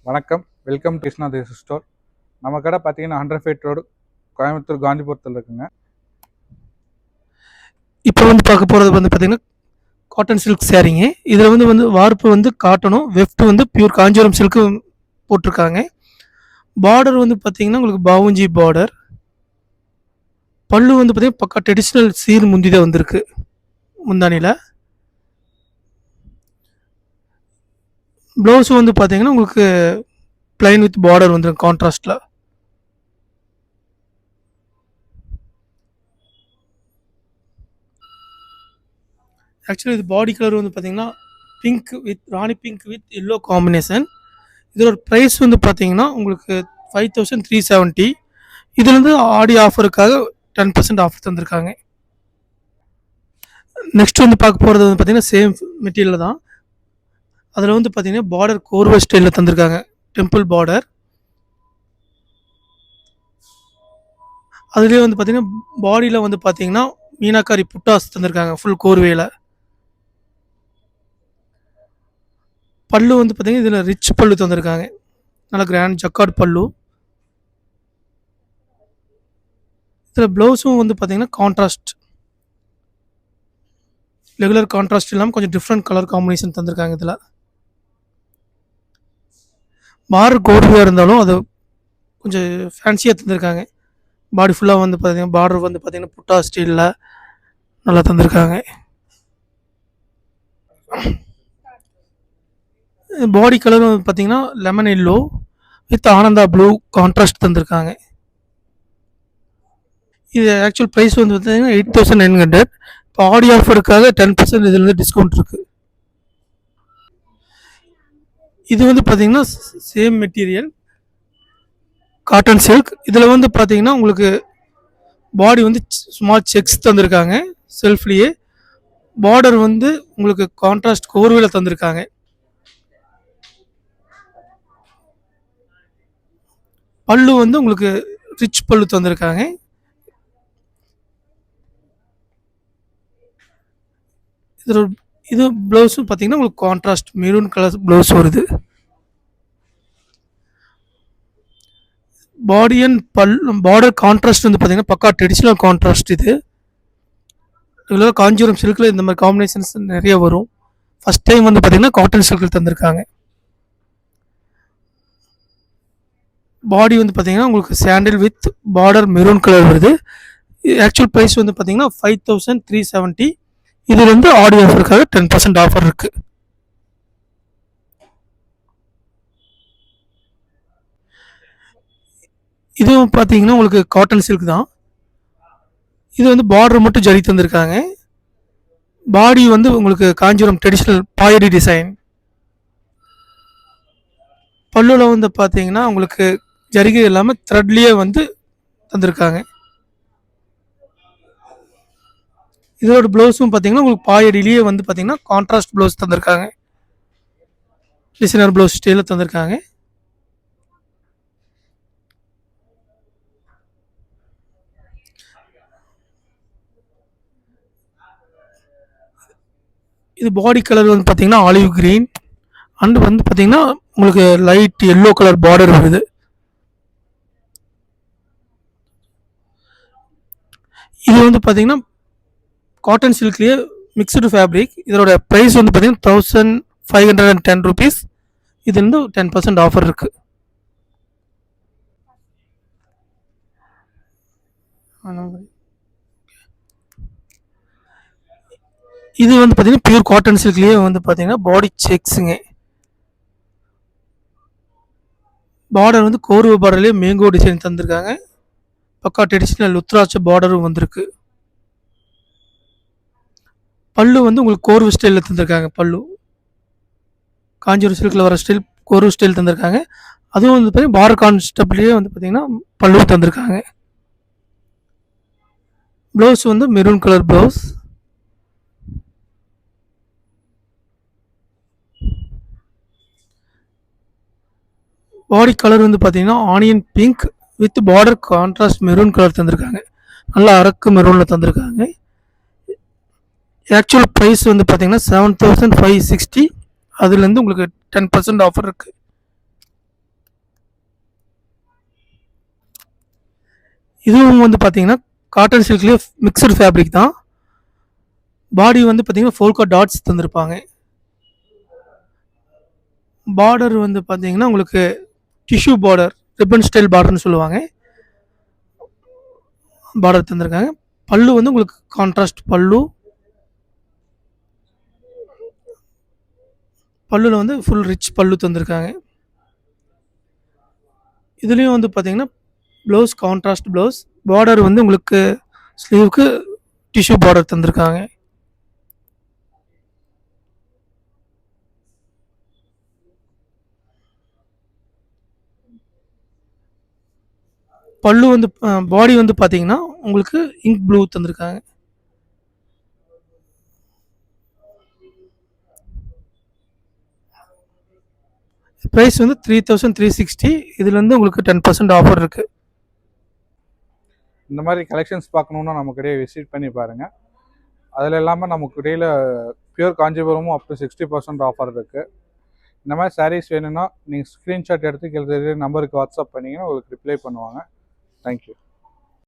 வணக்கம். Welcome to Krishna Desi store. நம்ம கடை பார்த்தீங்கன்னா 100 ஃபீட் ரோடு, கோயம்புத்தூர் காந்திபுரத்தில் இருக்குங்க. இப்போ பார்க்க போகிறது பார்த்தீங்கன்னா காட்டன் சில்க் சாரீங்க. இதில் வார்ப்பு காட்டனும், வெஃப்ட் பியூர் காஞ்சிபுரம் சில்க்கு போட்டிருக்காங்க. பார்டர் பார்த்தீங்கன்னா உங்களுக்கு பாவுஞ்சி பார்டர். பல்லு பார்த்தீங்கன்னா பக்கா ட்ரெடிஷ்னல் சீர் முந்தி தான் வந்திருக்கு முந்தானியில். ப்ளவுஸ் பார்த்தீங்கன்னா உங்களுக்கு பிளைன் வித் பார்டர் வந்துடும் கான்ட்ராஸ்டில். ஆக்சுவலி இது பாடி கலர் பார்த்தீங்கன்னா pink with Rani pink with yellow combination. இதோட ப்ரைஸ் பார்த்தீங்கன்னா உங்களுக்கு 5370. இதுலேருந்து ஆடி ஆஃபருக்காக 10% ஆஃபர் தந்திருக்காங்க. நெக்ஸ்ட் பார்க்க போகிறது பார்த்தீங்கன்னா சேம் மெட்டீரியல் தான். அதில் பார்த்தீங்கன்னா பார்டர் கோர்வை ஸ்டைலில் தந்திருக்காங்க, டெம்பிள் பார்டர். அதுலேயே பார்த்தீங்கன்னா பாடியில் பார்த்தீங்கன்னா மீனாக்காரி புட்டாஸ் தந்திருக்காங்க ஃபுல் கோர்வையில். பல்லு பார்த்தீங்கன்னா இதில் ரிச் பல்லு தந்திருக்காங்க, நல்ல கிராண்ட் ஜக்கார்ட் பல்லு. இதில் ப்ளவுஸும் பார்த்தீங்கன்னா கான்ட்ராஸ்ட், ரெகுலர் கான்ட்ராஸ்ட் இல்லாமல் கொஞ்சம் டிஃப்ரெண்ட் கலர் காம்பினேஷன் தந்திருக்காங்க. இதில் பார்டர் கோர்வையாக இருந்தாலும் அது கொஞ்சம் ஃபேன்சியாக தந்திருக்காங்க. பாடி ஃபுல்லாக பார்த்தீங்கன்னா பார்டர் பார்த்தீங்கன்னா புட்டா ஸ்டைலில் நல்லா தந்திருக்காங்க. பாடி கலர் பார்த்தீங்கன்னா lemon yellow with Ananda blue contrast தந்திருக்காங்க. இது ஆக்சுவல் ப்ரைஸ் பார்த்தீங்கன்னா 8900. இப்போ ஆடி ஆஃபருக்காக 10% இதுலேருந்து டிஸ்கவுண்ட் இருக்குது. இது பார்த்தீங்கன்னா சேம் மெட்டீரியல் காட்டன் சில்க். இதில் பார்த்தீங்கன்னா உங்களுக்கு பாடி ஸ்மால் செக்ஸ் தந்திருக்காங்க செல்ஃப்லேயே. பார்டர் உங்களுக்கு கான்ட்ராஸ்ட் கோர்வையில் தந்திருக்காங்க. பல்லு உங்களுக்கு ரிச் பல்லு தந்திருக்காங்க. இது ப்ளவுஸும் பார்த்தீங்கன்னா உங்களுக்கு கான்ட்ராஸ்ட் மெரூன் கலர் ப்ளவுஸ் வருது. பாடி அண்ட் பார்டர் கான்ட்ராஸ்ட் பார்த்தீங்கன்னா பக்கா ட்ரெடிஷ்னல் கான்ட்ராஸ்ட். இது ரெகுலராக காஞ்சிபுரம் சில்கில் இந்த மாதிரி காம்பினேஷன்ஸ் நிறைய வரும். ஃபஸ்ட் டைம் பார்த்தீங்கன்னா காட்டன் சில்கில் தந்திருக்காங்க. பாடி பார்த்தீங்கன்னா உங்களுக்கு சாண்டில் வித் பார்டர் மெரூன் கலர் வருது. ஆக்சுவல் ப்ரைஸ் பார்த்தீங்கன்னா 5370. இதுலேருந்து ஆடி ஆஃபருக்காக 10% ஆஃபர் இருக்குது. இதுவும் பார்த்தீங்கன்னா உங்களுக்கு காட்டன் சில்க் தான். இது பார்டர் மட்டும் ஜரி தந்திருக்காங்க. பாடி உங்களுக்கு காஞ்சிபுரம் ட்ரெடிஷ்னல் பாயடி டிசைன். பல்லுவில் பார்த்தீங்கன்னா உங்களுக்கு ஜரிகை இல்லாமல் த்ரெட்லேயே தந்திருக்காங்க. இதோட ப்ளவுஸும் பார்த்தீங்கன்னா உங்களுக்கு பாயடிலேயே பார்த்தீங்கன்னா கான்ட்ராஸ்ட் ப்ளவுஸ் தந்திருக்காங்க, டிசைனர் ப்ளவுஸ் ஸ்டைலில் தந்திருக்காங்க. இது பாடி கலர் பார்த்தீங்கன்னா ஆலிவ் கிரீன் அண்ட் பார்த்தீங்கன்னா உங்களுக்கு லைட் எல்லோ கலர் பார்டர் வருது. இது பார்த்தீங்கன்னா காட்டன் சில்க்லேயே மிக்சடு ஃபேப்ரிக். இதோட ப்ரைஸ் பார்த்தீங்கன்னா 1510 ருபீஸ். இதுலேருந்து 10% ஆஃபர் இருக்குது. இது பார்த்தீங்கன்னா பியூர் காட்டன் சில்க்லேயே பார்த்தீங்கன்னா பாடி செக்ஸுங்க. பார்டர் கோர்வை பார்டர்லேயே மேங்கோ டிசைன் தந்திருக்காங்க. பக்கா ட்ரெடிஷ்னல் உத்ராட்ச பார்டரும் வந்திருக்கு. பல்லு உங்களுக்கு கோர்வு ஸ்டைலில் தந்திருக்காங்க. பல்லு காஞ்சிபுரம் சில்கில் வர ஸ்டைல் கோர்வு ஸ்டைல் தந்திருக்காங்க. அதுவும் பார்த்தீங்கன்னா பார்டர் கான்ஸ்டபிள்லேயே பார்த்தீங்கன்னா பல்லு தந்திருக்காங்க. Blouse maroon colour blouse. Body colour பார்த்தீங்கன்னா onion pink with border contrast maroon colour தந்திருக்காங்க. நல்லா அரக்கு மெரூனில் தந்திருக்காங்க. ஆக்சுவல் ப்ரைஸ் பார்த்தீங்கன்னா 7560. அதுலேருந்து உங்களுக்கு 10% ஆஃபர் இருக்குது. இதுவும் வந்து பார்த்தீங்கன்னா காட்டன் சில்க்லேயே மிக்சடு ஃபேப்ரிக் தான். பாடி வந்து பார்த்தீங்கன்னா ஃபோல்கா டாட்ஸ் தந்திருப்பாங்க. பார்டர் வந்து பார்த்தீங்கன்னா உங்களுக்கு டிஷ்யூ பார்டர், ரிப்பன் ஸ்டைல் பார்டர்னு சொல்லுவாங்க. பார்டர் தந்திருக்காங்க. பல்லு வந்து உங்களுக்கு கான்ட்ராஸ்ட் பல்லு. பல்லுல வந்து ஃபுல் ரிச் பல்லு தந்திருக்காங்க. இதுலேயும் வந்து பார்த்தீங்கன்னா ப்ளவுஸ் கான்ட்ராஸ்ட் ப்ளவுஸ். பார்டர் வந்து உங்களுக்கு ஸ்லீவுக்கு டிஷ்யூ பார்டர் தந்திருக்காங்க. பல்லு வந்து பாடி வந்து பார்த்தீங்கன்னா உங்களுக்கு இங்க் ப்ளூ தந்திருக்காங்க. ப்ரைஸ் வந்து 3360. இதுலேருந்து உங்களுக்கு 10% ஆஃபர் இருக்குது. இந்த மாதிரி கலெக்ஷன்ஸ் பார்க்கணுன்னா நம்ம கடையை விசிட் பண்ணி பாருங்கள். அதில் இல்லாமல் நம்ம கடையில் பியூர் காஞ்சிபுரமும் அப் டு 60% ஆஃபர் இருக்குது. இந்த மாதிரி சாரீஸ் வேணும்னா நீங்கள் ஸ்க்ரீன்ஷாட் எடுத்து நம்பருக்கு வாட்ஸ்அப் பண்ணிங்கன்னா உங்களுக்கு ரிப்ளை பண்ணுவாங்க. தேங்க்யூ.